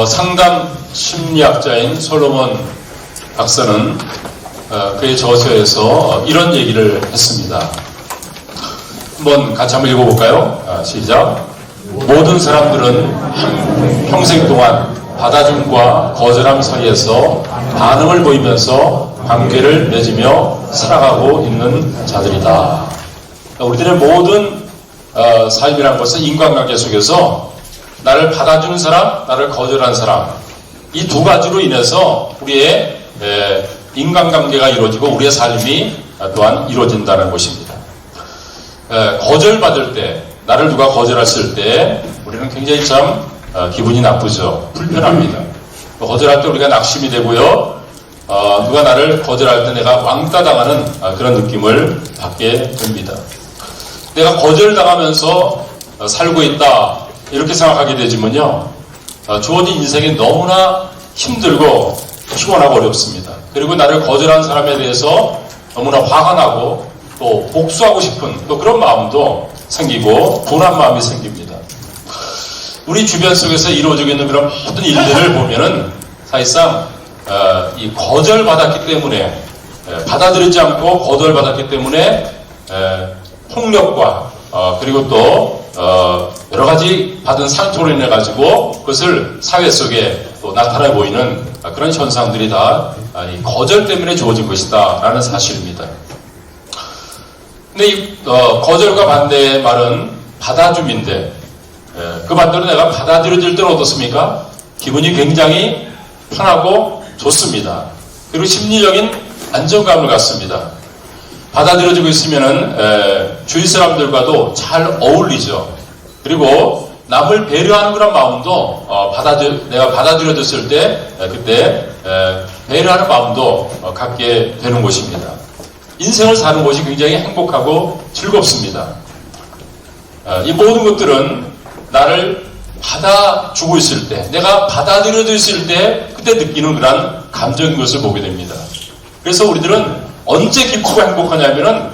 상담 심리학자인 솔로몬 박사는 그의 저서에서 이런 얘기를 했습니다. 같이 한번 읽어볼까요? 시작. 모든 사람들은 평생 동안 받아줌과 거절함 사이에서 반응을 보이면서 관계를 맺으며 살아가고 있는 자들이다. 우리들의 모든 삶이라는 것은 인간관계 속에서 나를 받아주는 사람, 나를 거절하는 사람, 이 두 가지로 인해서 우리의 인간관계가 이루어지고 우리의 삶이 또한 이루어진다는 것입니다. 거절받을 때, 나를 누가 거절했을 때 우리는 굉장히 참 기분이 나쁘죠. 불편합니다. 거절할 때 우리가 낙심이 되고요. 누가 나를 거절할 때 내가 왕따 당하는 그런 느낌을 받게 됩니다. 내가 거절당하면서 살고 있다 이렇게 생각하게 되지만요, 주어진 인생이 너무나 힘들고 피곤하고 어렵습니다. 그리고 나를 거절한 사람에 대해서 너무나 화가 나고 또 복수하고 싶은 또 그런 마음도 생기고 분한 마음이 생깁니다. 우리 주변 속에서 이루어지고 있는 그런 모든 일들을 보면은 사실상 이 거절받았기 때문에, 받아들이지 않고 거절받았기 때문에 폭력과 그리고 또 여러 가지 받은 상처로 인해 가지고 그것을 사회 속에 또 나타나 보이는 그런 현상들이 다 이 거절 때문에 주어진 것이다 라는 사실입니다. 근데 이 거절과 반대의 말은 받아줌인데, 그 반대로 내가 받아들여질 때는 어떻습니까? 기분이 굉장히 편하고 좋습니다. 그리고 심리적인 안정감을 갖습니다. 받아들여지고 있으면은 주위 사람들과도 잘 어울리죠. 그리고 남을 배려하는 그런 마음도 내가 받아들여졌을 때 그때 배려하는 마음도 갖게 되는 것입니다. 인생을 사는 것이 굉장히 행복하고 즐겁습니다. 이 모든 것들은 나를 받아주고 있을 때, 내가 받아들여져 있을 때 그때 느끼는 그런 감정인 것을 보게 됩니다. 그래서 우리들은 언제 기쁘고 행복하냐면은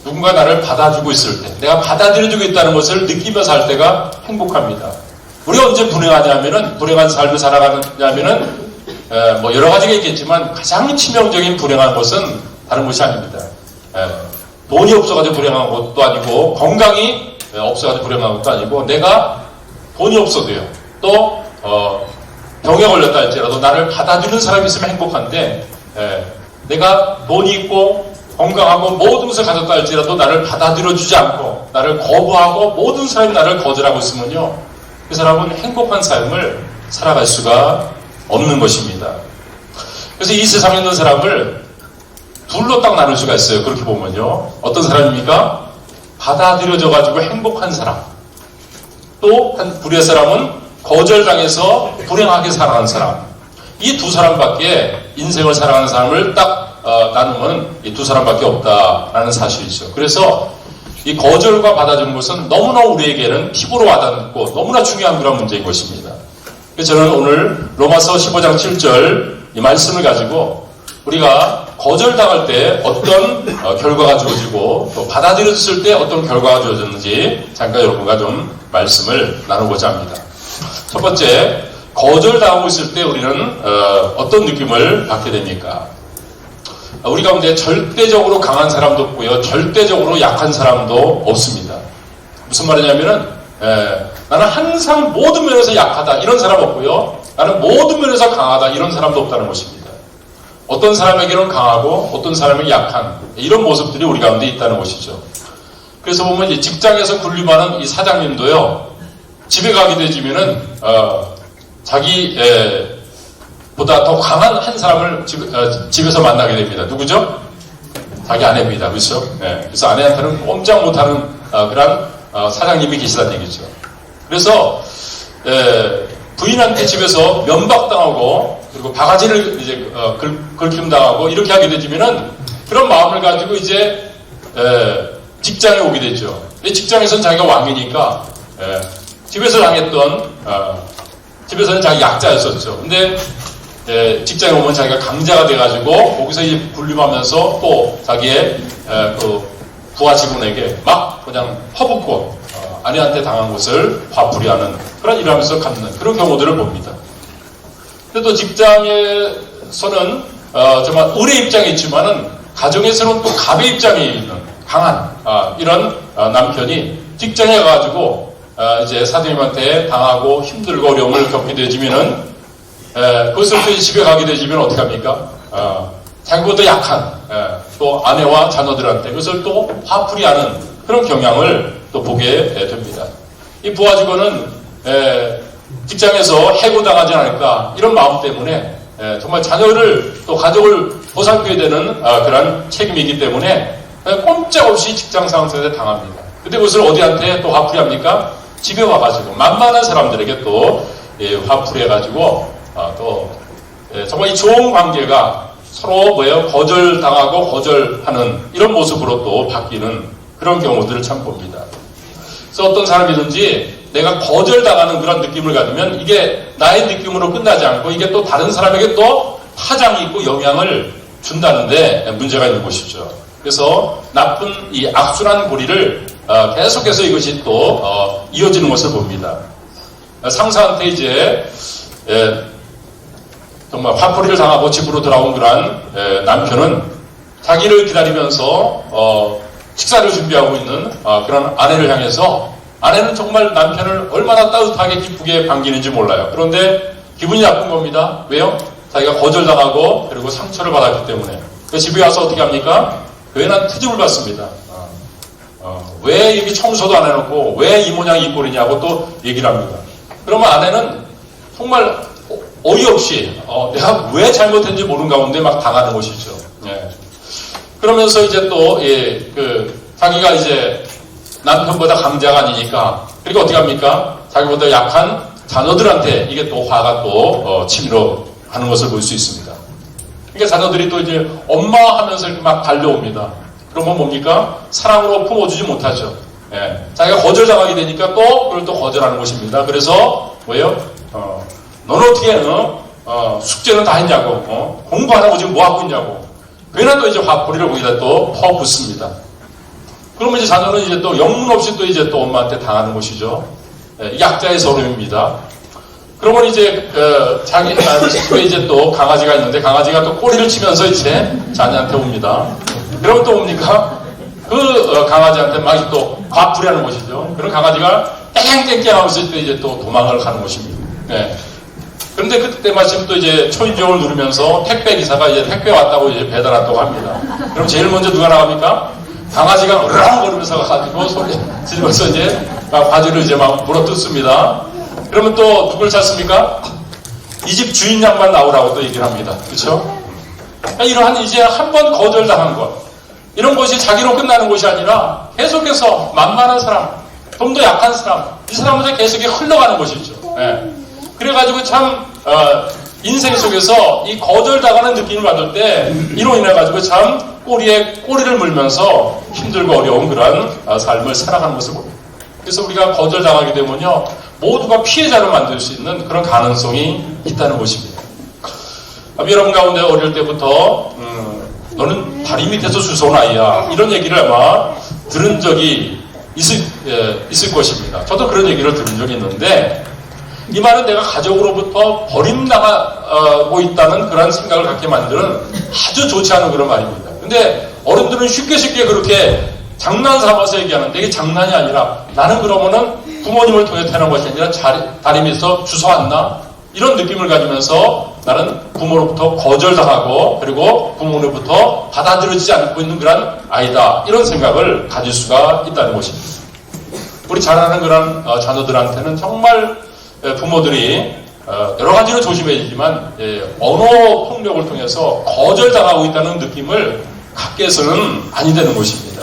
누군가 나를 받아주고 있을 때, 내가 받아들여주고 있다는 것을 느끼며 살 때가 행복합니다. 우리가 언제 불행하냐면은, 불행한 삶을 살아가냐면은 여러 가지가 있겠지만 가장 치명적인 불행한 것은 다른 것이 아닙니다. 돈이 없어가지고 불행한 것도 아니고, 건강이 없어가지고 불행한 것도 아니고, 내가 돈이 없어도요, 또 병에 걸렸다 할지라도 나를 받아주는 사람이 있으면 행복한데, 내가 돈이 있고 건강하고 모든 것을 가졌다 할지라도 나를 받아들여주지 않고 나를 거부하고 모든 사람이 나를 거절하고 있으면요, 그 사람은 행복한 삶을 살아갈 수가 없는 것입니다. 그래서 이 세상에 있는 사람을 둘로 딱 나눌 수가 있어요. 그렇게 보면요, 어떤 사람입니까? 받아들여져가지고 행복한 사람, 또 한 부류의 사람은 거절당해서 불행하게 살아가는 사람. 이 두 사람밖에 인생을 살아가는 사람을 딱 나누면 이 두 사람밖에 없다라는 사실이죠. 그래서 이 거절과 받아주는 것은 너무나 우리에게는 피부로 와닿고 너무나 중요한 그런 문제인 것입니다. 그래서 저는 오늘 로마서 15장 7절 이 말씀을 가지고 우리가 거절당할 때 어떤 결과가 주어지고 또 받아들였을 때 어떤 결과가 주어졌는지 잠깐 여러분과 좀 말씀을 나누고자 합니다. 첫 번째, 거절당하고 있을 때 우리는 어떤 느낌을 받게 됩니까? 우리 가운데 절대적으로 강한 사람도 없고요, 절대적으로 약한 사람도 없습니다. 무슨 말이냐면은 나는 항상 모든 면에서 약하다 이런 사람 없고요, 나는 모든 면에서 강하다 이런 사람도 없다는 것입니다. 어떤 사람에게는 강하고 어떤 사람에게 약한 이런 모습들이 우리 가운데 있다는 것이죠. 그래서 보면 이제 직장에서 군림하는 이 사장님도요, 집에 가게 되지면은 자기 보다 더 강한 한 사람을 집에서 만나게 됩니다. 누구죠? 자기 아내입니다. 그렇죠? 그래서 아내한테는 꼼짝 못하는 그런 사장님이 계시다는 얘기죠. 그래서 부인한테 집에서 면박당하고 그리고 바가지를 이제 긁힘당하고 이렇게 하게 되지면은 그런 마음을 가지고 이제 직장에 오게 되죠. 직장에서는 자기가 왕이니까 집에서 당했던 집에서는 자기 약자였었죠. 근데 직장에 오면 자기가 강자가 돼가지고 거기서 이제 군림하면서 또 자기의 그 부하 직원에게 막 그냥 퍼붓고 아내한테 당한 것을 화풀이하는 그런 일을 하면서 갖는 그런 경우들을 봅니다. 근데 또 직장에서는 정말 을의 입장이 있지만은 가정에서는 또 갑의 입장이 있는 강한 이런 남편이 직장에 가가지고 이제 사장님한테 당하고 힘들고 어려움을 겪게 되지면은 그것을 또 집에 가게 되지면 어떻게 합니까? 자기보다 약한 또 아내와 자녀들한테 그것을 또 화풀이하는 그런 경향을 또 보게 됩니다. 이 부하 직원은 직장에서 해고당하지 않을까 이런 마음 때문에 정말 자녀를 또 가족을 보살펴야 되는 그런 책임이기 때문에 꼼짝없이 직장 상사한테 당합니다. 근데 그것을 어디한테 또 화풀이합니까? 집에 와가지고 만만한 사람들에게 또 화풀이해가지고 또 정말 이 좋은 관계가 서로 거절당하고 거절하는 이런 모습으로 또 바뀌는 그런 경우들을 참 봅니다. 그래서 어떤 사람이든지 내가 거절당하는 그런 느낌을 가지면 이게 나의 느낌으로 끝나지 않고 이게 또 다른 사람에게 또 파장이 있고 영향을 준다는데 문제가 있는 것이죠. 그래서 나쁜 이 악순환 고리를 계속해서 이것이 또 이어지는 것을 봅니다. 상사한테 이제 정말 화풀이를 당하고 집으로 돌아온 그런 남편은 자기를 기다리면서 식사를 준비하고 있는 그런 아내를 향해서 아내는 정말 남편을 얼마나 따뜻하게 기쁘게 반기는지 몰라요. 그런데 기분이 나쁜 겁니다. 왜요? 자기가 거절당하고 그리고 상처를 받았기 때문에. 그 집에 와서 어떻게 합니까? 괜한 트집을 받습니다. 왜 이렇게 청소도 안 해놓고 왜 이 모양 이 꼴이냐고 또 얘기를 합니다. 그러면 아내는 정말 어이없이 내가 왜 잘못했는지 모르는 가운데 막 당하는 것이죠. 예. 그러면서 이제 또 자기가 이제 남편보다 강자가 아니니까 그리고 어떻게 합니까? 자기보다 약한 자녀들한테 이게 또 화가 또 치밀어 하는 것을 볼 수 있습니다. 그러니까 자녀들이 또 이제 엄마 하면서 이렇게 막 달려옵니다. 그러면 뭡니까? 사랑으로 품어주지 못하죠. 예. 자기가 거절당하게 되니까 또 그걸 또 거절하는 것입니다. 그래서 뭐예요? 너는 어떻게 숙제는 다 했냐고 공부 안 하고 지금 뭐 하고 있냐고 괜한 또 이제 화풀이를 거기다 또 퍼붓습니다. 그러면 이제 자녀는 이제 또 영문 없이 또 이제 또 엄마한테 당하는 것이죠. 약자의 서름입니다. 그러면 이제 자기 집에 이제 또 강아지가 있는데 강아지가 또 꼬리를 치면서 이제 자녀한테 옵니다. 그러면 또 뭡니까? 그 강아지한테 막 또 화풀이하는 것이죠. 그런 강아지가 땡땡땡 하면서 또 이제 또 도망을 가는 것입니다. 네. 그런데 그때 마침 또 이제 초인종을 누르면서 택배 기사가 이제 택배 왔다고 이제 배달 왔다고 합니다. 그럼 제일 먼저 누가 나갑니까? 강아지가 으르렁거리면서 가가지고 소리 지르면서 이제 막 바지를 이제 막 물어뜯습니다. 그러면 또 누굴 찾습니까? 이 집 주인 양반 나오라고 또 얘기를 합니다. 그렇죠? 이러한 이제 한 번 거절당한 것 이런 것이 자기로 끝나는 것이 아니라 계속해서 만만한 사람, 좀 더 약한 사람 이 사람한테 계속 흘러가는 것이죠. 네. 그래가지고 참 인생 속에서 이 거절당하는 느낌을 받을 때 이로 인해 가지고 참 꼬리에 꼬리를 물면서 힘들고 어려운 그런 삶을 살아가는 것을 봅니다. 그래서 우리가 거절당하게 되면요 모두가 피해자로 만들 수 있는 그런 가능성이 있다는 것입니다. 여러분 가운데 어릴 때부터 너는 다리 밑에서 주워온 아이야 이런 얘기를 아마 들은 적이 있을 것입니다. 저도 그런 얘기를 들은 적이 있는데 이 말은 내가 가족으로부터 버림당하고 있다는 그런 생각을 갖게 만드는 아주 좋지 않은 그런 말입니다. 근데 어른들은 쉽게 그렇게 장난 삼아서 얘기하는데 이게 장난이 아니라 나는 그러면은 부모님을 통해 태어난 것이 아니라 다리 밑에서 주워왔나? 이런 느낌을 가지면서 나는 부모로부터 거절당하고 그리고 부모로부터 받아들여지지 않고 있는 그런 아이다. 이런 생각을 가질 수가 있다는 것입니다. 우리 잘 아는 그런 자녀들한테는 정말 부모들이 여러 가지로 조심해야지만 언어 폭력을 통해서 거절당하고 있다는 느낌을 갖게 해서는 아니 되는 것입니다.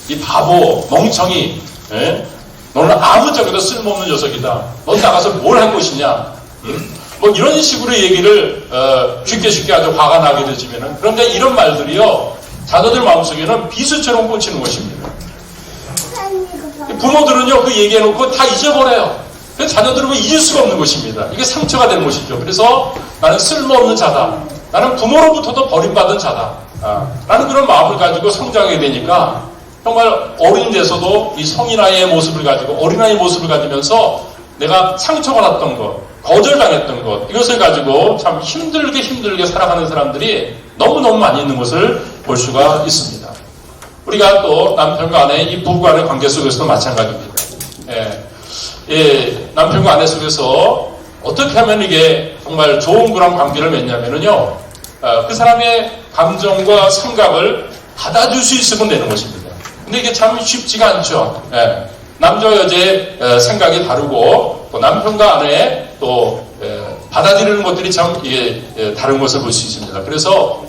이 바보, 멍청이, 너는 아무짝에도 쓸모없는 녀석이다. 넌 나가서 뭘 할 것이냐. 뭐 이런 식으로 얘기를 쉽게 아주 화가 나게 되지면은 그런데 이런 말들이요 자녀들 마음속에는 비수처럼 꽂히는 것입니다. 부모들은요 그 얘기해놓고 다 잊어버려요. 그래서 자녀들은 잊을 수가 없는 것입니다. 이게 상처가 되는 것이죠. 그래서 나는 쓸모없는 자다. 나는 부모로부터도 버림받은 자다. 라는 그런 마음을 가지고 성장하게 되니까 정말 어린 데서도 이 성인아이의 모습을 가지고 어린아이의 모습을 가지면서 내가 상처받았던 것 거절당했던 것, 이것을 가지고 참 힘들게 살아가는 사람들이 너무너무 많이 있는 것을 볼 수가 있습니다. 우리가 또 남편과 아내, 이 부부간의 관계 속에서도 마찬가지입니다. 남편과 아내 속에서 어떻게 하면 이게 정말 좋은 그런 관계를 맺냐면요, 그 사람의 감정과 생각을 받아줄 수 있으면 되는 것입니다. 근데 이게 참 쉽지가 않죠. 남자와 여자의 생각이 다르고 또 남편과 아내의 또 받아들이는 것들이 참 이게 다른 것을 볼 수 있습니다. 그래서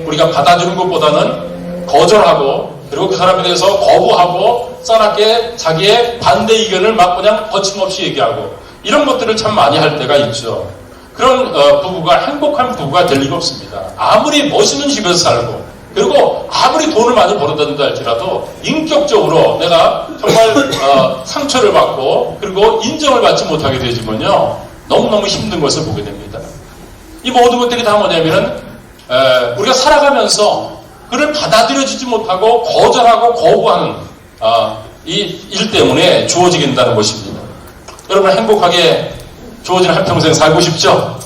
우리가 받아주는 것보다는 거절하고 그리고 그 사람에 대해서 거부하고 써납게 자기의 반대 의견을 막 그냥 거침없이 얘기하고 이런 것들을 참 많이 할 때가 있죠. 그런 부부가 행복한 부부가 될 리가 없습니다. 아무리 멋있는 집에서 살고 그리고 아무리 돈을 많이 벌어다닌다 할지라도 인격적으로 내가 정말 상처를 받고 그리고 인정을 받지 못하게 되지만요, 너무너무 힘든 것을 보게 됩니다. 이 모든 것들이 다 뭐냐면은 우리가 살아가면서 그를 받아들여지지 못하고 거절하고 거부하는 이 일 때문에 주어지게 된다는 것입니다. 여러분 행복하게 주어진 한평생 살고 싶죠?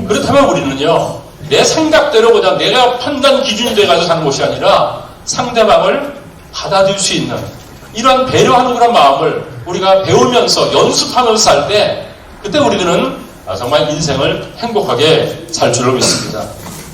그렇다면 우리는요, 내 생각대로 그냥 내가 판단 기준이 돼가지고 사는 것이 아니라 상대방을 받아들일 수 있는 이러한 배려하는 그런 마음을 우리가 배우면서 연습하면서 살 때 그때 우리들은 정말 인생을 행복하게 살 줄로 믿습니다.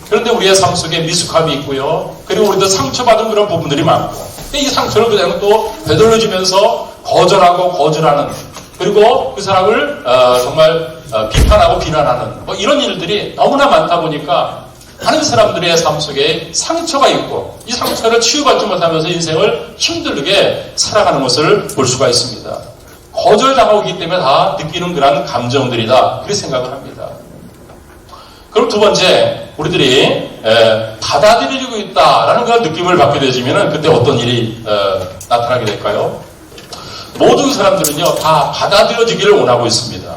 그런데 우리의 삶 속에 미숙함이 있고요, 그리고 우리도 상처받은 그런 부분들이 많고 이 상처를 그냥 또 되돌려주면서 거절하고 거절하는 그리고 그 사람을 정말 비판하고 비난하는 이런 일들이 너무나 많다 보니까 많은 사람들의 삶 속에 상처가 있고 이 상처를 치유받지 못하면서 인생을 힘들게 살아가는 것을 볼 수가 있습니다. 거절당하고 있기 때문에 다 느끼는 그런 감정들이다, 그렇게 생각을 합니다. 그럼 두 번째, 우리들이 받아들이고 있다라는 그런 느낌을 받게 되지면 그때 어떤 일이 나타나게 될까요? 모든 사람들은요 다 받아들여지기를 원하고 있습니다.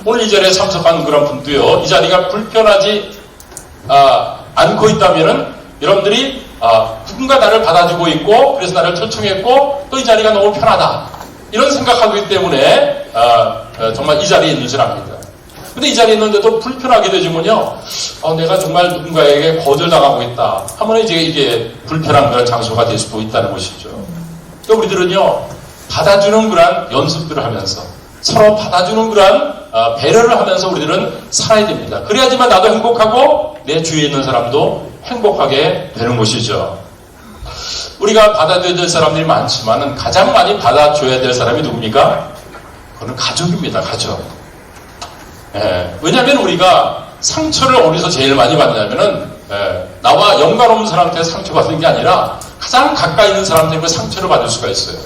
오늘 이 자리에 참석한 그런 분도요, 이 자리가 불편하지 않고 있다면은 여러분들이 누군가 나를 받아주고 있고 그래서 나를 초청했고 또 이 자리가 너무 편하다 이런 생각하기 때문에 정말 이 자리에 있는 줄 압니다. 근데 이 자리에 있는데도 불편하게 되지만요, 내가 정말 누군가에게 거절당하고 있다 하면 이게 불편한 그런 장소가 될 수도 있다는 것이죠. 그러니까 우리들은요 받아주는 그런 연습들을 하면서 서로 받아주는 그런 배려를 하면서 우리들은 살아야 됩니다. 그래야지만 나도 행복하고 내 주위에 있는 사람도 행복하게 되는 것이죠. 우리가 받아줘야 될 사람들이 많지만 가장 많이 받아줘야 될 사람이 누굽니까? 그건 가족입니다. 가족. 왜냐하면 우리가 상처를 어디서 제일 많이 받냐면은 나와 연관없는 사람한테 상처받는 게 아니라 가장 가까이 있는 사람한테 상처를 받을 수가 있어요.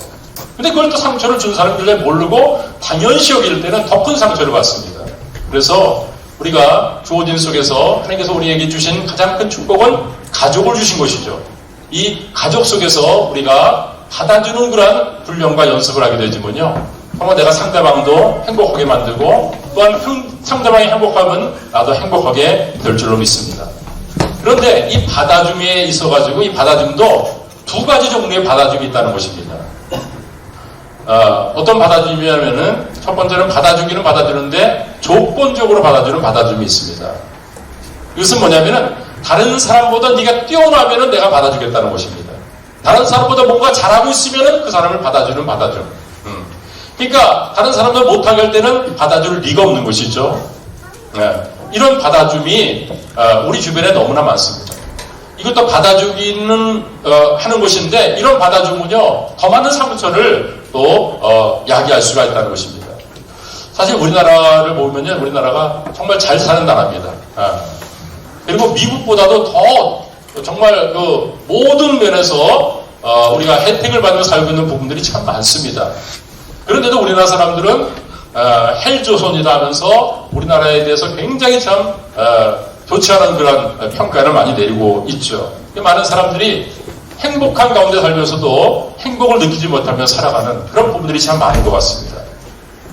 근데 그걸 또 상처를 준 사람들에 모르고 당연시 여길 때는 더 큰 상처를 받습니다. 그래서 우리가 주어진 속에서 하나님께서 우리에게 주신 가장 큰 축복은 가족을 주신 것이죠. 이 가족 속에서 우리가 받아주는 그런 훈련과 연습을 하게 되지만요, 한번 내가 상대방도 행복하게 만들고 또한 상대방이 행복하면 나도 행복하게 될 줄로 믿습니다. 그런데 이 받아줌에 있어가지고 이 받아줌도 두 가지 종류의 받아줌이 있다는 것입니다. 어떤 받아줌이냐면은 첫 번째는 받아주기는 받아주는데 조건적으로 받아주는 받아줌이 있습니다. 이것은 뭐냐면은 다른 사람보다 네가 뛰어나면은 내가 받아주겠다는 것입니다. 다른 사람보다 뭔가 잘하고 있으면은 그 사람을 받아주는 받아줌. 그러니까 다른 사람들 못하게 할 때는 받아줄 리가 없는 것이죠. 이런 받아줌이 우리 주변에 너무나 많습니다. 이것도 받아주기는 하는 것인데 이런 받아줌은요 더 많은 상처를 또 야기할 수가 있다는 것입니다. 사실 우리나라를 보면요, 우리나라가 정말 잘 사는 나라입니다. 그리고 미국보다도 더 정말 그 모든 면에서 우리가 혜택을 받으며 살고 있는 부분들이 참 많습니다. 그런데도 우리나라 사람들은 헬조선이다 하면서 우리나라에 대해서 굉장히 참 좋지 않은 그런 평가를 많이 내리고 있죠. 많은 사람들이 행복한 가운데 살면서도 행복을 느끼지 못하며 살아가는 그런 부분들이 참 많은 것 같습니다.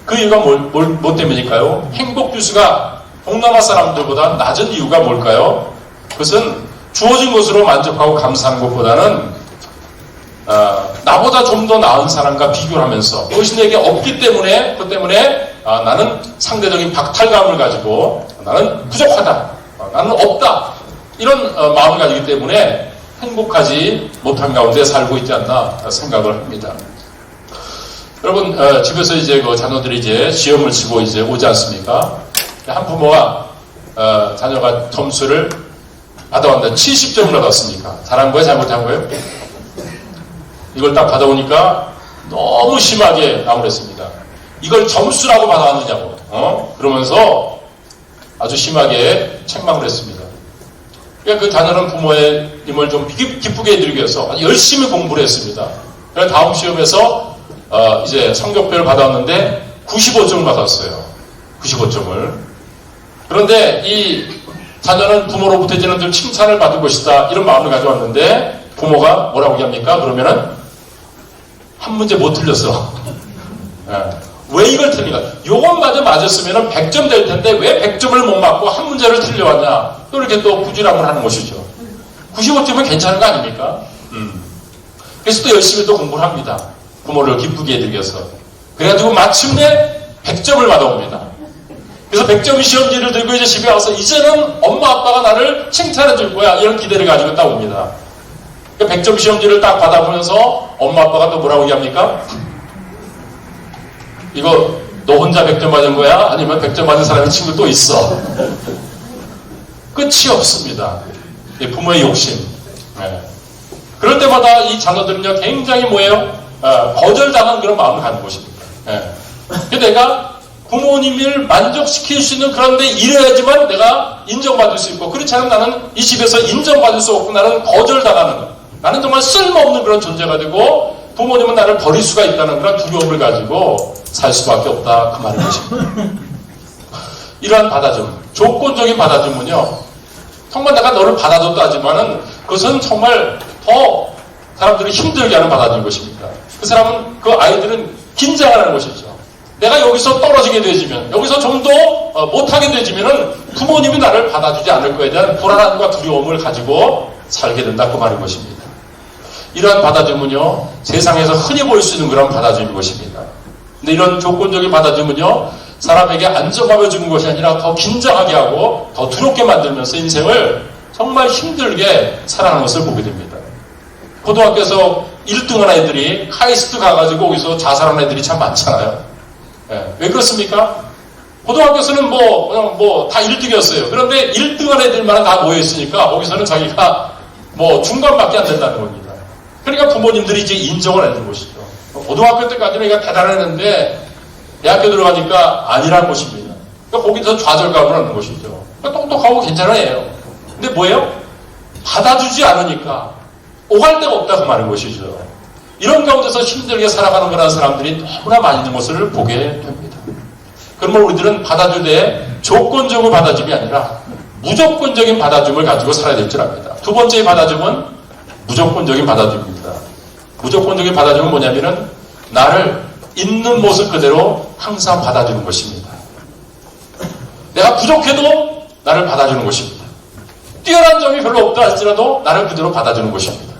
그 이유가 뭐 때문일까요? 행복 지수가 동남아 사람들보다 낮은 이유가 뭘까요? 그것은 주어진 것으로 만족하고 감사하는 것보다는 나보다 좀 더 나은 사람과 비교를 하면서 그것이 내게 없기 때문에 그 때문에 나는 상대적인 박탈감을 가지고 나는 부족하다, 나는 없다, 이런 마음을 가지기 때문에 행복하지 못한 가운데 살고 있지 않나 생각을 합니다. 여러분, 집에서 이제 그 자녀들이 이제 시험을 치고 이제 오지 않습니까? 한 부모가 자녀가 점수를 받아왔는데 70점을 받았습니까? 잘한 거예요? 잘못한 거예요? 이걸 딱 받아오니까 너무 심하게 나무랬습니다. 이걸 점수라고 받아왔느냐고, 그러면서 아주 심하게 책망을 했습니다. 그러니까 그 자녀는 부모의 힘을 좀 기쁘게 해드리기 위해서 아주 열심히 공부를 했습니다. 그래서 다음 시험에서 이제 성적표를 받았는데 95점을 받았어요. 95점을. 그런데 이 자녀는 부모로부터 이제는 좀 칭찬을 받을 것이다, 이런 마음을 가져왔는데 부모가 뭐라고 얘기합니까? 그러면은 한 문제 못 틀렸어. 왜 이걸 틀리냐? 요것마저 맞았으면 100점 될 텐데 왜 100점을 못 맞고 한 문제를 틀려왔냐? 또 이렇게 또 부지런을 하는 것이죠. 95점은 괜찮은 거 아닙니까? 그래서 또 열심히 또 공부를 합니다. 부모를 기쁘게 해드리기 위해서. 그래가지고 마침내 100점을 받아옵니다. 그래서 100점 시험지를 들고 이제 집에 와서 이제는 엄마 아빠가 나를 칭찬해 줄 거야, 이런 기대를 가지고 딱 옵니다. 100점 시험지를 딱 받아보면서 엄마 아빠가 또 뭐라고 얘기합니까? 이거 너 혼자 100점 받은 거야? 아니면 100점 받은 사람이 친구 또 있어? 끝이 없습니다. 부모의 욕심. 그럴 때마다 이 자녀들은요, 굉장히 뭐예요? 거절당한 그런 마음을 갖는 것입니다. 내가 부모님을 만족시킬 수 있는, 그런데 이래야지만 내가 인정받을 수 있고, 그렇지 않으면 나는 이 집에서 인정받을 수 없고, 나는 거절당하는, 나는 정말 쓸모없는 그런 존재가 되고, 부모님은 나를 버릴 수가 있다는 그런 두려움을 가지고 살 수밖에 없다, 그 말인 것입니다. 이러한 받아줌, 조건적인 받아줌은요, 정말 내가 너를 받아줬다 하지만은 그것은 정말 더 사람들을 힘들게 하는 받아줌인 것입니다. 그 사람은, 그 아이들은 긴장하는 것이죠. 내가 여기서 떨어지게 되지면, 여기서 좀 더 못하게 되지면은 부모님이 나를 받아주지 않을 거에 대한 불안함과 두려움을 가지고 살게 된다, 그 말인 것입니다. 이러한 받아줌은요, 세상에서 흔히 볼 수 있는 그런 받아줌인 것입니다. 근데 이런 조건적인 받아줌은요, 사람에게 안정감을 주는 것이 아니라 더 긴장하게 하고 더 두렵게 만들면서 인생을 정말 힘들게 살아가는 것을 보게 됩니다. 고등학교에서 1등한 애들이 카이스트 가가지고 거기서 자살하는 애들이 참 많잖아요. 왜 그렇습니까? 고등학교에서는 그냥 다 1등이었어요. 그런데 1등한 애들만 다 모여있으니까 거기서는 자기가 중간밖에 안 된다는 겁니다. 그러니까 부모님들이 이제 인정을 하는 것이죠. 고등학교 때까지는 얘가 대단했는데 대학교 들어가니까 아니라는 것입니다. 그러니까 거기서 좌절감을 하는 것이죠. 그러니까 똑똑하고 괜찮은 애예요. 근데 뭐예요? 받아주지 않으니까 오갈 데가 없다고 말하는 것이죠. 이런 가운데서 힘들게 살아가는 거라는 사람들이 너무나 많이 있는 것을 보게 됩니다. 그러면 우리들은 받아줄 때 조건적으로 받아줌이 아니라 무조건적인 받아줌을 가지고 살아야 될 줄 압니다. 두 번째 받아줌은 무조건적인 받아줌입니다. 무조건적인 받아줌은 뭐냐면은 나를 있는 모습 그대로 항상 받아주는 것입니다. 내가 부족해도 나를 받아주는 것입니다. 뛰어난 점이 별로 없다 할지라도 나를 그대로 받아주는 것입니다.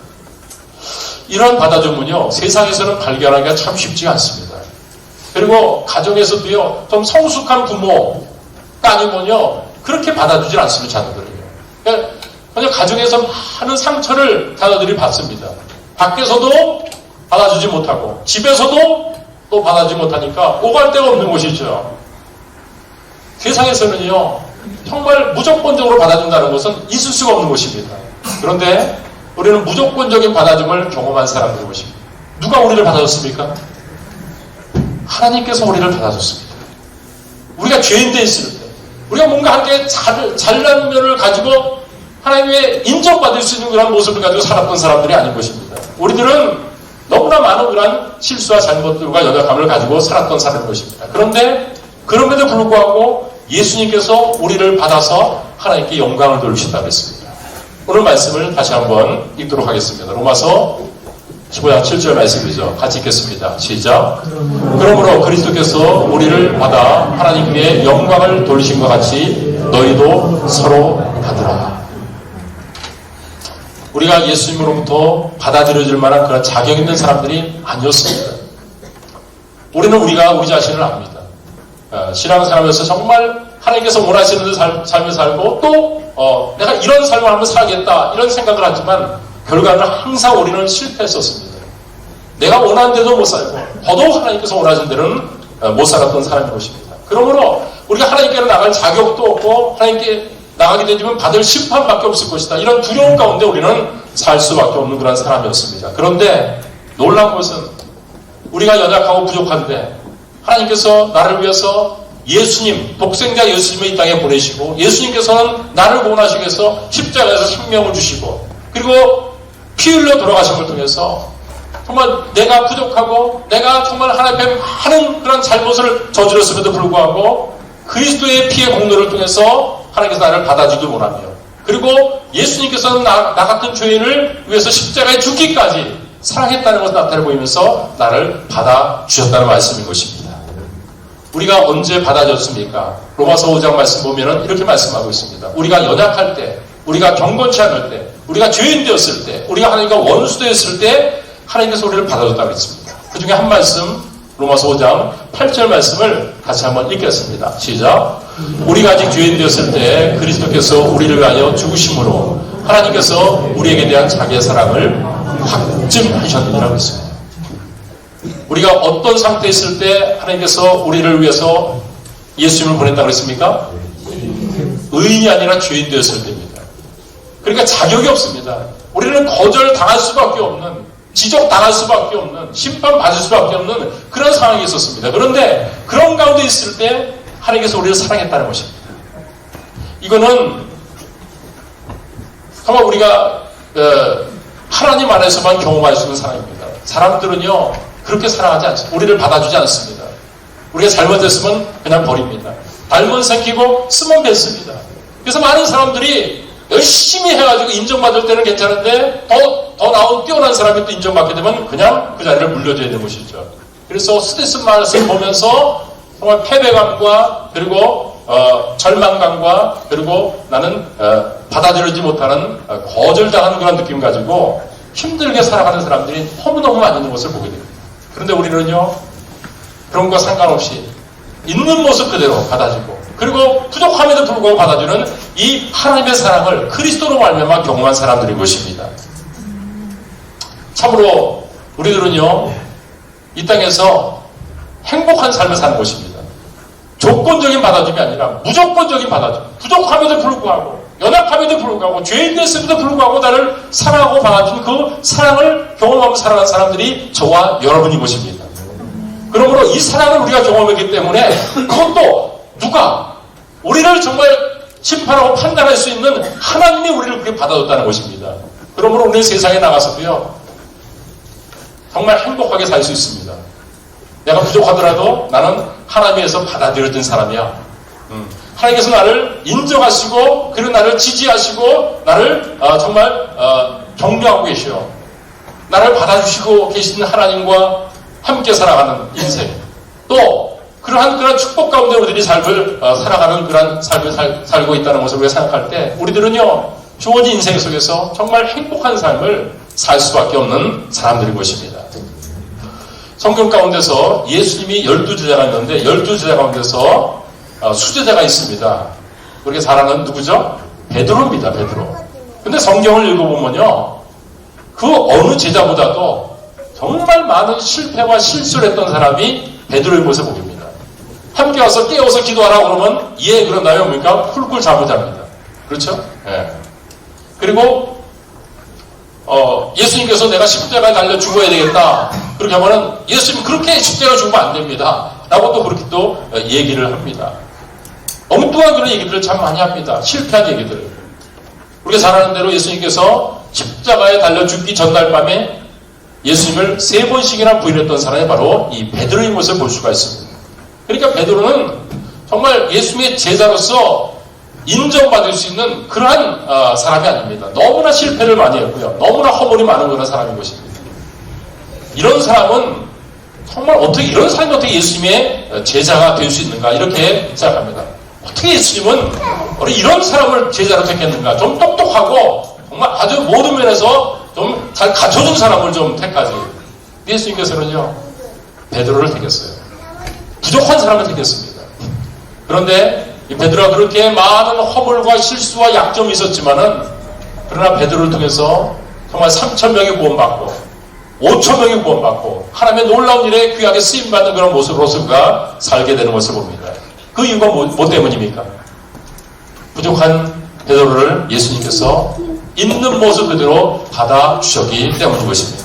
이러한 받아줌은요, 세상에서는 발견하기가 참 쉽지 않습니다. 그리고 가정에서도요, 좀 성숙한 부모가 아니면요, 그렇게 받아주질 않습니다, 자녀들을요. 그냥 가정에서 많은 상처를 자녀들이 받습니다. 밖에서도 받아주지 못하고, 집에서도 또 받아주지 못하니까 오갈 데가 없는 것이죠. 세상에서는요, 정말 무조건적으로 받아준다는 것은 있을 수가 없는 것입니다. 그런데 우리는 무조건적인 받아줌을 경험한 사람들인 것입니다. 누가 우리를 받아줬습니까? 하나님께서 우리를 받아줬습니다. 우리가 죄인돼 있을 때, 우리가 뭔가 한게 잘난 면을 가지고 하나님의 인정받을 수 있는 그런 모습을 가지고 살았던 사람들이 아닌 것입니다. 우리들은 너무나 많은 그런 실수와 잘못들과 연약함을 가지고 살았던 사람인 것입니다. 그런데 그럼에도 불구하고 예수님께서 우리를 받아서 하나님께 영광을 돌리신다고 했습니다. 오늘 말씀을 다시 한번 읽도록 하겠습니다. 로마서 15장 7절 말씀이죠. 같이 읽겠습니다. 시작. 그러므로 그리스도께서 우리를 받아 하나님께 영광을 돌리신 것 같이 너희도 서로 받으라. 우리가 예수님으로부터 받아들여질 만한 그런 자격 있는 사람들이 아니었습니다. 우리는 우리 자신을 압니다. 신앙생활에서 정말 하나님께서 원하시는 삶을 살고 또 내가 이런 삶을 한번 살겠다 이런 생각을 하지만 결과는 항상 우리는 실패했었습니다. 내가 원하는 대로 못 살고 더더욱 하나님께서 원하신 대로는 못 살았던 사람인 것입니다. 그러므로 우리가 하나님께로 나갈 자격도 없고 하나님께 나가게 되면 받을 심판밖에 없을 것이다. 이런 두려움 가운데 우리는 살 수밖에 없는 그런 사람이었습니다. 그런데 놀라운 것은 우리가 연약하고 부족한데 하나님께서 나를 위해서 예수님, 독생자 예수님을 이 땅에 보내시고 예수님께서는 나를 구원하시기 위해서 십자가에서 생명을 주시고 그리고 피 흘려 돌아가심을 통해서 정말 내가 부족하고 내가 정말 하나님 앞에 많은 그런 잘못을 저질렀음에도 불구하고 그리스도의 피의 공로를 통해서 하나님께서 나를 받아주길 원하며 그리고 예수님께서는 나 같은 죄인을 위해서 십자가에 죽기까지 사랑했다는 것을 나타내 보이면서 나를 받아주셨다는 말씀인 것입니다. 우리가 언제 받아줬습니까? 로마서 5장 말씀 보면은 이렇게 말씀하고 있습니다. 우리가 연약할 때, 우리가 경건치 않을 때, 우리가 죄인 되었을 때, 우리가 하나님과 원수 되었을 때 하나님께서 우리를 받아줬다고 했습니다. 그 중에 한 말씀, 로마서 5장 8절 말씀을 같이 한번 읽겠습니다. 시작. 우리가 아직 죄인 되었을 때 그리스도께서 우리를 위하여 죽으심으로 하나님께서 우리에게 대한 자기의 사랑을 확증하셨느니라고 했습니다. 우리가 어떤 상태에 있을 때 하나님께서 우리를 위해서 예수님을 보냈다고 했습니까? 의인이 아니라 죄인 되었을 때입니다. 그러니까 자격이 없습니다. 우리는 거절당할 수밖에 없는, 지적당할 수밖에 없는, 심판받을 수밖에 없는 그런 상황이 있었습니다. 그런데 그런 가운데 있을 때 하나님께서 우리를 사랑했다는 것입니다. 이거는 정말 우리가 하나님 안에서만 경험할 수 있는 사랑입니다. 사람들은요 그렇게 사랑하지 않습니다. 우리를 받아주지 않습니다. 우리가 잘못했으면 그냥 버립니다. 달면 생기고 쓰면 뱉습니다. 그래서 많은 사람들이 열심히 해가지고 인정받을 때는 괜찮은데 더 나은 뛰어난 사람이 또 인정받게 되면 그냥 그 자리를 물려줘야 되는 것이죠. 그래서 스트레스 말씀을 보면서 정말 패배감과 그리고 절망감과 그리고 나는 받아들이지 못하는 거절당하는 그런 느낌 가지고 힘들게 살아가는 사람들이 너무너무 많이 있는 것을 보게 됩니다. 그런데 우리는요 그런 거 상관없이 있는 모습 그대로 받아주고 그리고 부족함에도 불구하고 받아주는 이 하나님의 사랑을 그리스도로 말미암아 경험한 사람들인 것입니다. 참으로 우리들은요 이 땅에서 행복한 삶을 사는 것입니다. 조건적인 받아줌이 아니라 무조건적인 받아줌. 부족함에도 불구하고 연약함에도 불구하고 죄인 됐음에도 불구하고 나를 사랑하고 받아준 그 사랑을 경험하고 살아가는 사람들이 저와 여러분인 것입니다. 그러므로 이 사랑을 우리가 경험했기 때문에 그것도 누가 우리를 정말 심판하고 판단할 수 있는 하나님이 우리를 그렇게 받아줬다는 것입니다. 그러므로 우리는 세상에 나가서도요 정말 행복하게 살 수 있습니다. 내가 부족하더라도 나는 하나님에서 받아들여진 사람이야. 하나님께서 나를 인정하시고 그리고 나를 지지하시고 나를 정말 격려하고 계시오. 나를 받아주시고 계시는 하나님과 함께 살아가는 인생 또 그런 축복 가운데 우리들이 삶을 살아가는 그런 삶을 살고 있다는 것을 우리가 생각할 때 우리들은요 주어진 인생 속에서 정말 행복한 삶을 살 수밖에 없는 사람들인 것입니다. 성경 가운데서 예수님이 12제자가 있는데 12제자 가운데서 수제자가 있습니다. 우리가 잘 아는 누구죠? 베드로입니다. 베드로. 근데 성경을 읽어보면요 그 어느 제자보다도 정말 많은 실패와 실수를 했던 사람이 베드로인 것을 보게 됩니다. 함께 와서 깨워서 기도하라 그러면 예 그런다면 뭡니까? 훌꿀 잠을 잡니다. 그렇죠? 예. 그리고 예수님께서 내가 십자가에 달려 죽어야 되겠다. 그렇게 하면은 예수님 그렇게 십자가 죽으면 안 됩니다. 라고 또 그렇게 또 얘기를 합니다. 엉뚱한 그런 얘기들을 참 많이 합니다. 실패한 얘기들을. 우리가 잘 아는 대로 예수님께서 십자가에 달려 죽기 전날 밤에 예수님을 3번씩이나 부인했던 사람이 바로 이 베드로인 것을 볼 수가 있습니다. 그러니까 베드로는 정말 예수님의 제자로서 인정받을 수 있는 그러한 사람이 아닙니다. 너무나 실패를 많이 했고요. 너무나 허물이 많은 그런 사람인 것입니다. 이런 사람은 정말 이런 사람이 어떻게 예수님의 제자가 될 수 있는가 이렇게 생각합니다. 어떻게 예수님은 우리 이런 사람을 제자로 택했는가? 좀 똑똑하고 정말 아주 모든 면에서 좀 잘 갖춰준 사람을 좀 택하지. 예수님께서는요 베드로를 택했어요. 부족한 사람을 택했습니다. 그런데 이 베드로가 그렇게 많은 허물과 실수와 약점이 있었지만은, 그러나 베드로를 통해서 정말 3,000명이 구원받고 5,000명이 구원받고 하나님의 놀라운 일에 귀하게 쓰임받는 그런 모습으로서 그가 살게 되는 것을 봅니다. 그 이유가 뭐 때문입니까? 부족한 베드로를 예수님께서 있는 모습 그대로 받아주셨기 때문인 것입니다.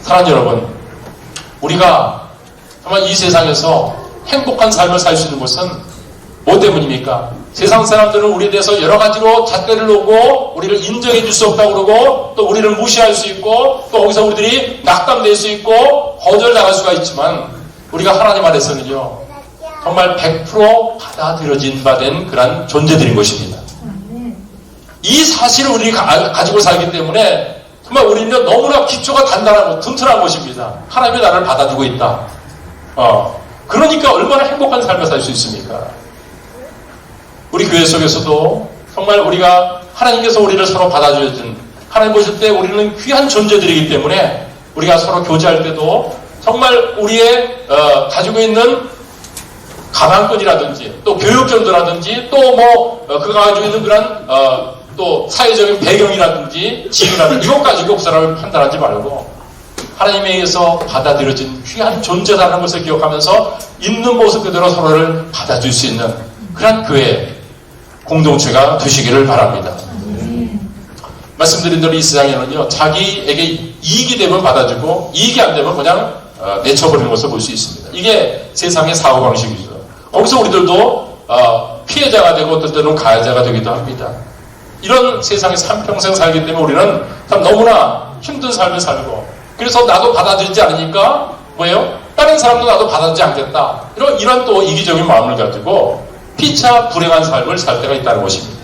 사랑하는 여러분, 우리가 정말 이 세상에서 행복한 삶을 살 수 있는 것은 뭐 때문입니까? 세상 사람들은 우리에 대해서 여러 가지로 잣대를 놓고 우리를 인정해 줄 수 없다고 그러고, 또 우리를 무시할 수 있고, 또 거기서 우리들이 낙담될 수 있고 거절당할 수가 있지만, 우리가 하나님 안에서는요 정말 100% 받아들여진 바 된 그런 존재들인 것입니다. 이 사실을 우리가 가지고 살기 때문에 정말 우리는 너무나 기초가 단단하고 튼튼한 것입니다. 하나님이 나를 받아주고 있다. 그러니까 얼마나 행복한 삶을 살 수 있습니까? 우리 교회 속에서도 정말 우리가 하나님께서 우리를 서로 받아주신, 하나님 보실 때 우리는 귀한 존재들이기 때문에 우리가 서로 교제할 때도 정말 우리의 가지고 있는 가방끈이라든지 또 교육정도라든지 또 그가 가지고 있는 그런 또 사회적인 배경이라든지 지위라든지 이것 가지고 그 사람을 판단하지 말고 하나님에 의해서 받아들여진 귀한 존재라는 것을 기억하면서 있는 모습 그대로 서로를 받아줄 수 있는 그런 교회 공동체가 되시기를 바랍니다. 말씀드린 대로 이 세상에는요 자기에게 이익이 되면 받아주고 이익이 안 되면 그냥 내쳐버리는 것을 볼 수 있습니다. 이게 세상의 사고방식이죠. 거기서 우리들도 피해자가 되고 어떨 때는 가해자가 되기도 합니다. 이런 세상에서 한평생 살기 때문에 우리는 참 너무나 힘든 삶을 살고, 그래서 나도 받아들이지 않으니까 뭐예요? 다른 사람도 나도 받아들이지 않겠다. 이런 또 이기적인 마음을 가지고 피차 불행한 삶을 살 때가 있다는 것입니다.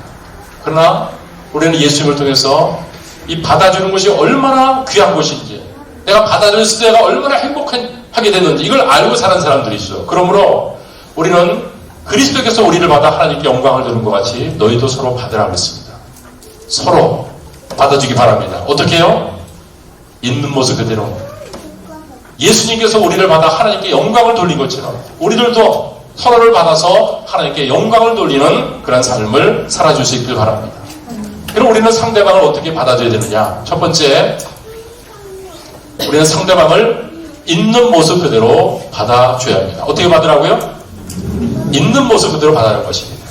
그러나 우리는 예수님을 통해서 이 받아주는 것이 얼마나 귀한 것인지, 내가 받아줬을 때가 얼마나 행복하게 됐는지 이걸 알고 사는 사람들이죠. 그러므로 우리는 그리스도께서 우리를 받아 하나님께 영광을 드는 것 같이 너희도 서로 받으라 그랬습니다. 서로 받아주기 바랍니다. 어떻게 해요? 있는 모습 그대로 예수님께서 우리를 받아 하나님께 영광을 돌린 것처럼 우리들도 서로를 받아서 하나님께 영광을 돌리는 그런 삶을 살아줄 수 있길 바랍니다. 그럼 우리는 상대방을 어떻게 받아줘야 되느냐? 첫 번째, 우리는 상대방을 있는 모습 그대로 받아줘야 합니다. 어떻게 받으라고요? 있는 모습 그대로 받아야 것입니다.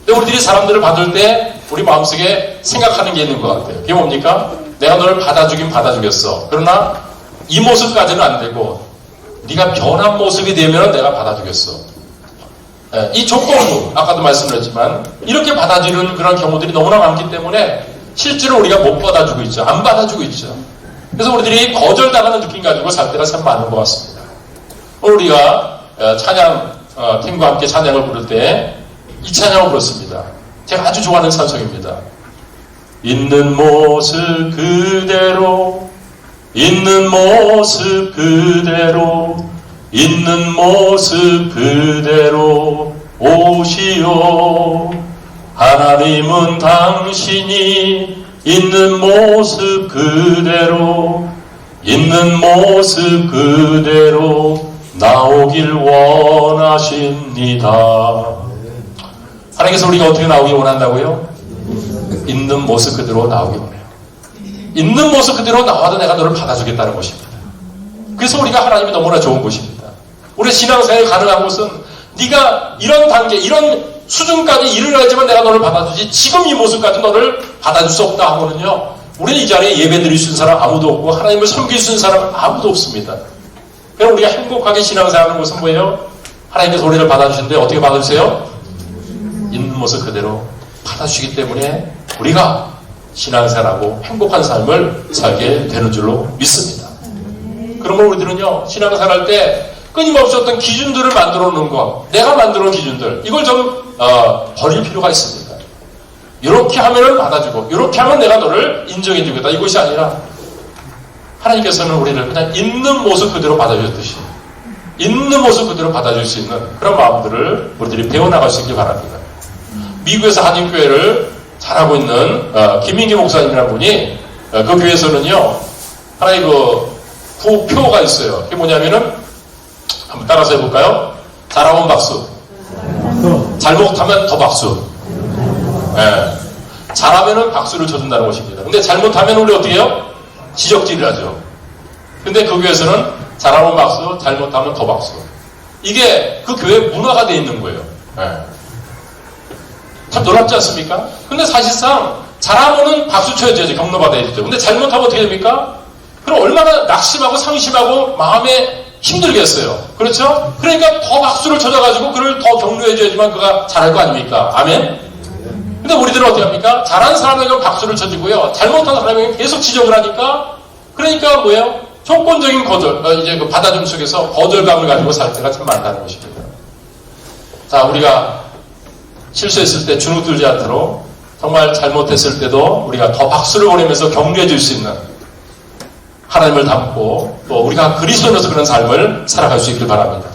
근데 우리들이 사람들을 받을 때 우리 마음속에 생각하는 게 있는 것 같아요. 그게 뭡니까? 내가 너를 받아주긴 받아주겠어. 그러나 이 모습까지는 안 되고 네가 변한 모습이 되면 내가 받아주겠어. 이 조건부, 아까도 말씀드렸지만 이렇게 받아주는 그런 경우들이 너무나 많기 때문에 실제로 우리가 못 받아주고 있죠. 안 받아주고 있죠. 그래서 우리들이 거절당하는 느낌 가지고 살 때가 참 많은 것 같습니다. 오늘 우리가 찬양 팀과 함께 찬양을 부를 때 이 찬양을 불렀습니다. 제가 아주 좋아하는 찬송입니다. 있는 모습 그대로, 있는 모습 그대로, 있는 모습 그대로 오시오. 하나님은 당신이 있는 모습 그대로, 있는 모습 그대로 나오길 원하십니다. 하나님께서 우리가 어떻게 나오길 원한다고요? 있는 모습 그대로 나오길 원해요. 있는 모습 그대로 나와도 내가 너를 받아주겠다는 것입니다. 그래서 우리가 하나님이 너무나 좋은 것입니다. 우리 신앙생활이 가능한 것은 네가 이런 단계, 이런 수준까지 이르러야지만 내가 너를 받아주지 지금 이 모습까지 너를 받아줄 수 없다 하고는요, 우리는 이 자리에 예배 드릴 수 있는 사람 아무도 없고 하나님을 섬길 수 있는 사람 아무도 없습니다. 그럼 우리가 행복하게 신앙생활하는 것은 뭐예요? 하나님께서 우리를 받아주시는데 어떻게 받아주세요? 있는 모습 그대로 받아주시기 때문에 우리가 신앙생활하고 행복한 삶을 살게 되는 줄로 믿습니다. 그러면 우리들은요, 신앙생활할 때 끊임없이 어떤 기준들을 만들어 놓은 것, 내가 만들어 놓은 기준들, 이걸 좀 버릴 필요가 있습니다. 이렇게 하면은 받아주고, 이렇게 하면 내가 너를 인정해 주겠다. 이것이 아니라 하나님께서는 우리를 그냥 있는 모습 그대로 받아주셨듯이 있는 모습 그대로 받아줄 수 있는 그런 마음들을 우리들이 배워나갈 수 있길 바랍니다. 미국에서 한인교회를 잘하고 있는 김민기 목사님이라는 분이 그 교회에서는요, 하나의 그 구표가 있어요. 그게 뭐냐면은 한번 따라서 해볼까요? 잘하면 박수. 잘못하면 더 박수. 예. 잘하면은 박수를 쳐준다는 것입니다. 근데 잘못하면 우리 어떻게 해요? 지적질을 하죠. 근데 그 교회에서는 잘하면 박수, 잘못하면 더 박수. 이게 그 교회 문화가 돼 있는 거예요. 예. 참 놀랍지 않습니까? 근데 사실상 잘하면은 박수 쳐야죠. 격려받아야 되죠. 근데 잘못하면 어떻게 됩니까? 그럼 얼마나 낙심하고 상심하고 마음에 힘들겠어요. 그렇죠? 그러니까 더 박수를 쳐줘가지고 그를 더 격려해줘야지만 그가 잘할 거 아닙니까? 아멘? 근데 우리들은 어떻게 합니까? 잘하는 사람에게는 박수를 쳐주고요. 잘못하는 사람에게는 계속 지적을 하니까, 그러니까 뭐예요? 조건적인 거절, 이제 그 받아줌 속에서 거절감을 가지고 살 때가 참 많다는 것입니다. 자, 우리가 실수했을 때 주눅 들지 않도록 정말 잘못했을 때도 우리가 더 박수를 보내면서 격려해 줄 수 있는 하나님을 닮고 또 우리가 그리스도인으로서 그런 삶을 살아갈 수 있길 바랍니다.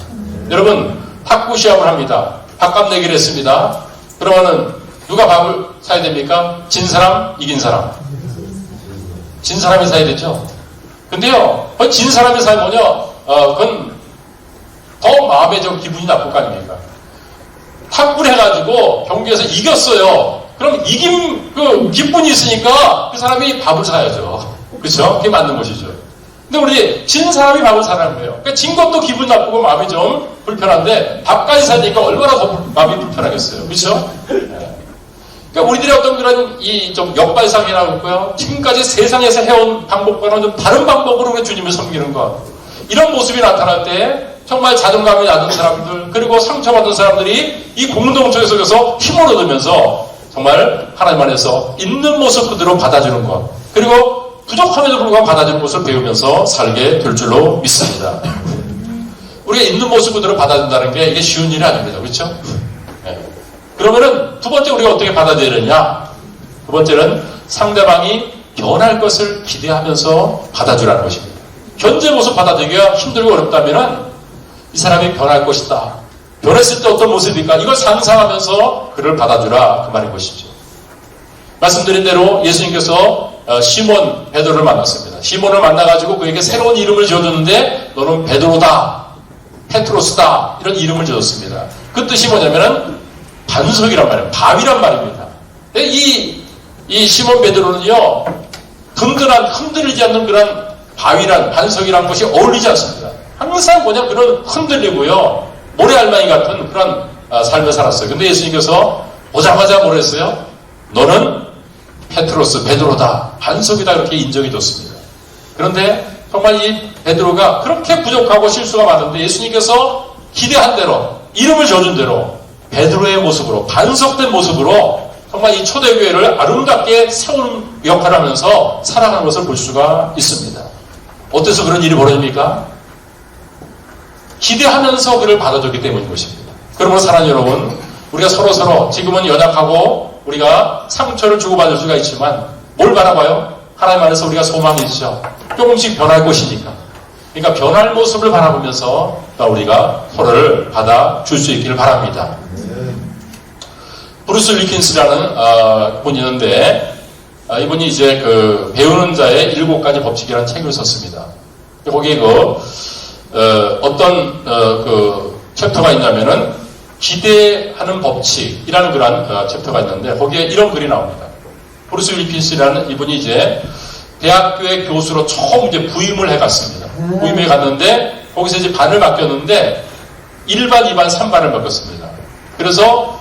여러분, 탁구 시합을 합니다. 밥값 내기를 했습니다. 그러면은 누가 밥을 사야 됩니까? 진 사람, 이긴 사람. 진 사람이 사야 되죠. 근데요, 진 사람이 사야 뭐냐? 그건 더 마음에 좀 기분이 나쁠 거 아닙니까? 탁구를 해가지고 경기에서 이겼어요. 그럼 이긴 그 기분이 있으니까 그 사람이 밥을 사야죠. 그렇죠? 그게 맞는 것이죠. 근데 우리 진 사람이 밥을 사라는 거예요. 그러니까 진 것도 기분 나쁘고 마음이 좀 불편한데 밥까지 사니까 얼마나 더 마음이 불편하겠어요. 그렇죠? 그러니까 우리들의 어떤 그런 이 좀 역발상이라고 있고요. 지금까지 세상에서 해온 방법과는 좀 다른 방법으로 우리 주님을 섬기는 것. 이런 모습이 나타날 때 정말 자존감이 낮은 사람들, 그리고 상처받은 사람들이 이 공동체 속에서 힘을 얻으면서 정말 하나님 안에서 있는 모습 그대로 받아주는 것. 그리고 부족함에도 불구하고 받아주는 것을 배우면서 살게 될 줄로 믿습니다. 우리가 있는 모습 그대로 받아준다는 게 이게 쉬운 일이 아닙니다. 그렇죠? 네. 그러면은 두 번째 우리가 어떻게 받아들여야 되느냐? 두 번째는 상대방이 변할 것을 기대하면서 받아주라는 것입니다. 현재 모습 받아들이기가 힘들고 어렵다면은 이 사람이 변할 것이다. 변했을 때 어떤 모습일까? 이걸 상상하면서 그를 받아주라. 그 말인 것이죠. 말씀드린 대로 예수님께서 시몬 베드로를 만났습니다. 시몬을 만나가지고 그에게 새로운 이름을 지어줬는데 너는 베드로다, 페트로스다 이런 이름을 지었습니다. 그 뜻이 뭐냐면은 반석이란 말이에요. 바위란 말입니다. 이 시몬 베드로는요 든든한 흔들리지 않는 그런 바위란 반석이란 것이 어울리지 않습니다. 항상 뭐냐 그런 흔들리고요 모래알마이 같은 그런 삶을 살았어요. 근데 예수님께서 오자마자 뭐라 했어요? 너는 페트로스, 베드로다, 반석이다 이렇게 인정해 줬습니다. 그런데 정말 이 베드로가 그렇게 부족하고 실수가 많은데 예수님께서 기대한 대로 이름을 지어준 대로 베드로의 모습으로 반석된 모습으로 정말 이 초대교회를 아름답게 세우는 역할을 하면서 살아가는 것을 볼 수가 있습니다. 어때서 그런 일이 벌어집니까? 기대하면서 그를 받아줬기 때문인 것입니다. 그러므로 사랑하는 여러분, 우리가 서로 지금은 연약하고 우리가 상처를 주고받을 수가 있지만 뭘 바라봐요? 하나님 안에서 우리가 소망이 있죠. 조금씩 변할 것이니까. 그러니까 변할 모습을 바라보면서 우리가 서로를 받아줄 수 있기를 바랍니다. 브루스 윌킨스라는 분이 있는데 이분이 이제 그 배우는 자의 7가지 법칙이라는 책을 썼습니다. 거기에 어떤 그 챕터가 있냐면은 기대하는 법칙이라는 그런 챕터가 있는데 거기에 이런 글이 나옵니다. 브루스 윌킨스라는 이분이 이제 대학교의 교수로 처음 이제 부임을 해갔습니다. 부임해 갔는데 거기서 이제 반을 맡겼는데 1반, 2반, 3반을 맡겼습니다. 그래서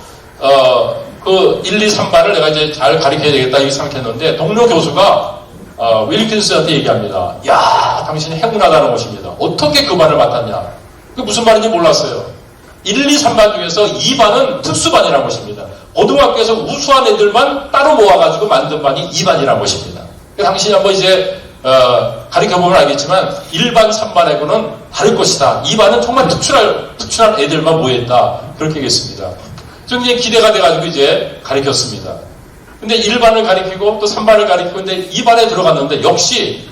그 1, 2, 3반을 내가 이제 잘 가르쳐야 되겠다 이렇게 생각했는데 동료 교수가 윌킨스한테 얘기합니다. 야, 당신이 행운하다는 것입니다. 어떻게 그 반을 맡았냐? 그게 무슨 말인지 몰랐어요. 1, 2, 3반 중에서 2반은 특수반이라는 것입니다. 고등학교에서 우수한 애들만 따로 모아가지고 만든 반이 2반이라는 것입니다. 당신이 한번 이제 가르쳐보면 알겠지만 1반, 3반하고는 다를 것이다. 2반은 정말 특출한 애들만 모였다. 그렇게 얘기했습니다. 저는 이제 기대가 돼가지고 이제 가르쳤습니다. 근데 1반을 가르치고 또 3반을 가르치고 근데 2반에 들어갔는데 역시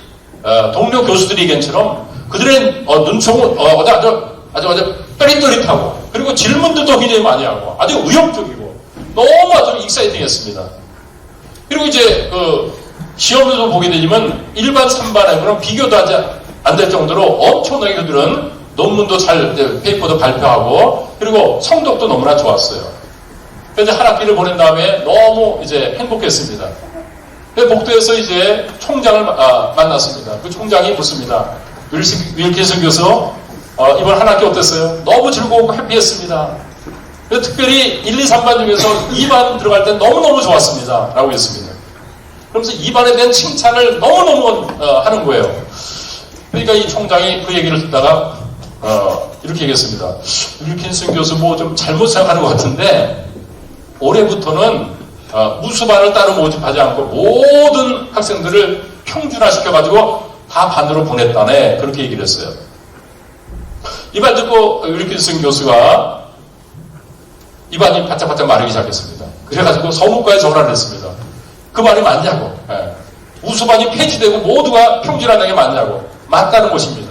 동료 교수들이 얘기처럼 그들의 눈총은 아주 또릿또릿하고 그리고 질문들도 굉장히 많이 하고 아주 의욕적이고 너무 아주 익사이팅했습니다. 그리고 이제 시험도 보게 되면 1반, 3반하고는 비교도 안 될 정도로 엄청나게 그들은 논문도 잘 페이퍼도 발표하고 그리고 성적도 너무나 좋았어요. 그래서 한 학기를 보낸 다음에 너무 이제 행복했습니다. 복도에서 이제 총장을 만났습니다. 그 총장이 묻습니다. 윌킨슨 교수, 이번 한 학기 어땠어요? 너무 즐거웠고 해피했습니다. 특별히 1, 2, 3반 중에서 2반 들어갈 때 너무너무 좋았습니다. 라고 했습니다. 그러면서 2반에 대한 칭찬을 너무너무 하는 거예요. 그러니까 이 총장이 그 얘기를 듣다가 이렇게 얘기했습니다. 윌킨슨 교수 뭐 좀 잘못 생각하는 것 같은데 올해부터는 우수반을 따로 모집하지 않고 모든 학생들을 평준화시켜가지고 다 반으로 보냈다네. 그렇게 얘기를 했어요. 이 말 듣고 윌킨슨 교수가 입안이 바짝바짝 마르기 시작했습니다. 그래가지고 서무과에 전화를 했습니다. 그 말이 맞냐고. 예. 우수반이 폐지되고 모두가 평준화되는 게 맞냐고. 맞다는 것입니다.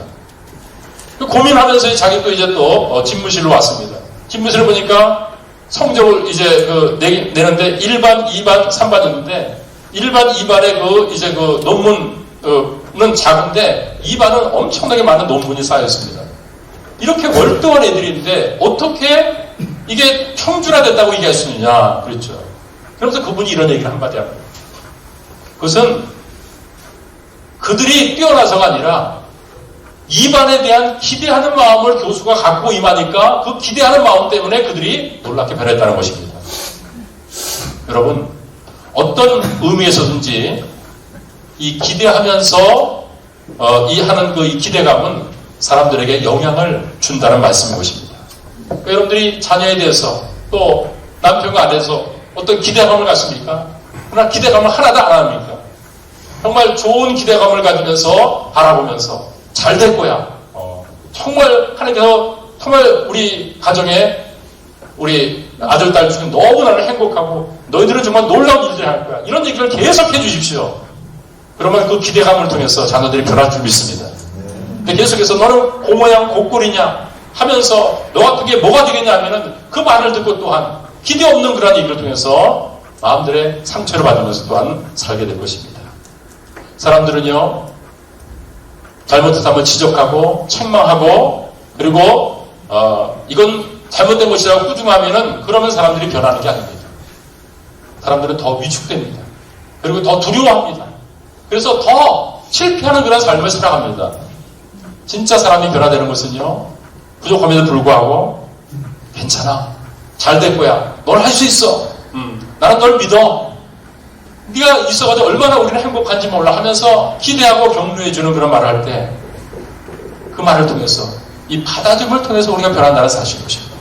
고민하면서 자기 또 이제 또 집무실로 왔습니다. 집무실을 보니까 성적을 이제 내는데 1반, 2반, 3반이었는데 1반, 2반의 이제 논문은 작은데 2반은 엄청나게 많은 논문이 쌓였습니다. 이렇게 월등한 애들인데 어떻게 이게 평준화됐다고 얘기할 수 있느냐. 그렇죠. 그러면서 그분이 이런 얘기를 한마디 합니다. 그것은 그들이 뛰어나서가 아니라 2반에 대한 기대하는 마음을 교수가 갖고 임하니까 그 기대하는 마음 때문에 그들이 놀랍게 변했다는 것입니다. 여러분, 어떤 의미에서든지 이 기대하면서 하는 이 기대감은 사람들에게 영향을 준다는 말씀인 것입니다. 그러니까 여러분들이 자녀에 대해서 또 남편과 아내에서 어떤 기대감을 갖습니까? 그러나 기대감을 하나도 안 합니까? 정말 좋은 기대감을 가지면서 바라보면서 잘 될 거야. 정말 하나님께서 정말 우리 가정에 우리 아들, 딸 중에 너무나는 행복하고 너희들은 정말 놀라운 일들을 할 거야. 이런 얘기를 계속 해주십시오. 그러면 그 기대감을 통해서 자녀들이 변할 줄 믿습니다. 근데 계속해서 너는 고모양 고꼴이냐 하면서 너 같은 게 뭐가 되겠냐 하면은 그 말을 듣고 또한 기대 없는 그런 얘기를 통해서 마음들의 상처를 받으면서 또한 살게 될 것입니다. 사람들은요, 잘못했다면 지적하고 책망하고 그리고 이건 잘못된 것이라고 꾸중하면은 그러면 사람들이 변하는 게 아닙니다. 사람들은 더 위축됩니다. 그리고 더 두려워합니다. 그래서 더 실패하는 그런 삶을 살아갑니다. 진짜 사람이 변화되는 것은요, 부족함에도 불구하고 괜찮아, 잘 될 거야, 넌 할 수 있어, 나는 널 믿어, 네가 있어가지고 얼마나 우리는 행복한지 몰라 하면서 기대하고 격려해주는 그런 말을 할 때 그 말을 통해서 이 받아줌을 통해서 우리가 변한다는 사실인 것입니다.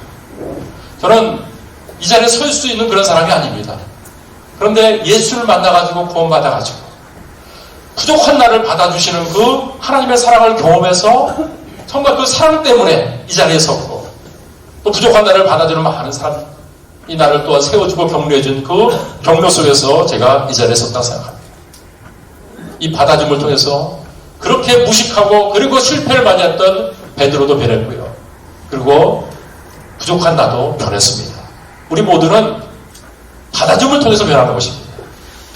저는 이 자리에 설 수 있는 그런 사람이 아닙니다. 그런데 예수를 만나가지고 구원받아가지고 부족한 나를 받아주시는 그 하나님의 사랑을 경험해서 정말 그 사랑 때문에 이 자리에 섰고 또 부족한 나를 받아주는 많은 사람 이 나를 또한 세워주고 격려해준 그 격려 속에서 제가 이 자리에 섰다고 생각합니다. 이 받아줌을 통해서 그렇게 무식하고 그리고 실패를 많이 했던 베드로도 변했고요. 그리고 부족한 나도 변했습니다. 우리 모두는 받아줌을 통해서 변하는 것입니다.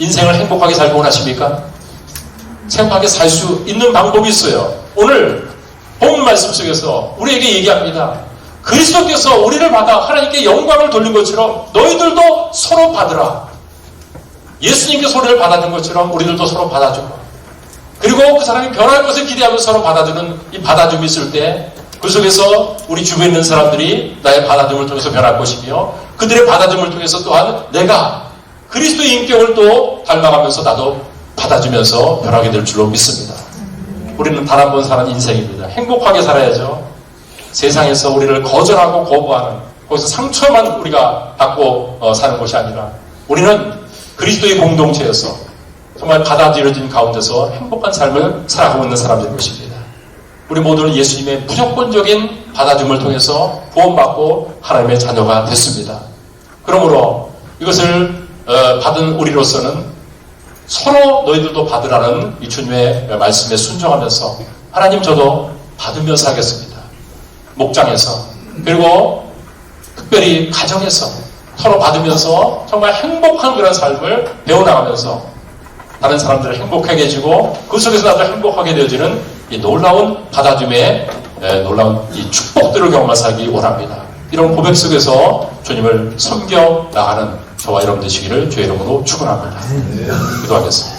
인생을 행복하게 살기 원하십니까? 행복하게 살 수 있는 방법이 있어요. 오늘 본 말씀 속에서 우리에게 얘기합니다. 그리스도께서 우리를 받아 하나님께 영광을 돌린 것처럼 너희들도 서로 받으라. 예수님께서 우리를 받아준 것처럼 우리들도 서로 받아주고 그리고 그 사람이 변할 것을 기대하면서 서로 받아주는 이 받아줌이 있을 때 그 속에서 우리 주변에 있는 사람들이 나의 받아줌을 통해서 변할 것이며 그들의 받아줌을 통해서 또한 내가 그리스도의 인격을 또 닮아가면서 나도 받아주면서 변하게 될 줄로 믿습니다. 우리는 단 한 번 사는 인생입니다. 행복하게 살아야죠. 세상에서 우리를 거절하고 거부하는 거기서 상처만 우리가 받고 사는 것이 아니라 우리는 그리스도의 공동체에서 정말 받아들여진 가운데서 행복한 삶을 살아가고 있는 사람들인 것입니다. 우리 모두는 예수님의 무조건적인 받아줌을 통해서 구원받고 하나님의 자녀가 됐습니다. 그러므로 이것을 받은 우리로서는 서로 너희들도 받으라는 이 주님의 말씀에 순종하면서 하나님 저도 받으면서 하겠습니다. 목장에서 그리고 특별히 가정에서 서로 받으면서 정말 행복한 그런 삶을 배워나가면서 다른 사람들을 행복하게 해주고 그 속에서 나도 행복하게 되어지는 이 놀라운 받아줌의 놀라운 이 축복들을 경험하며 살기 원합니다. 이런 고백 속에서 주님을 섬겨 나가는 저와 여러분 되시기를 주의 이름으로 축원합니다. 기도하겠습니다.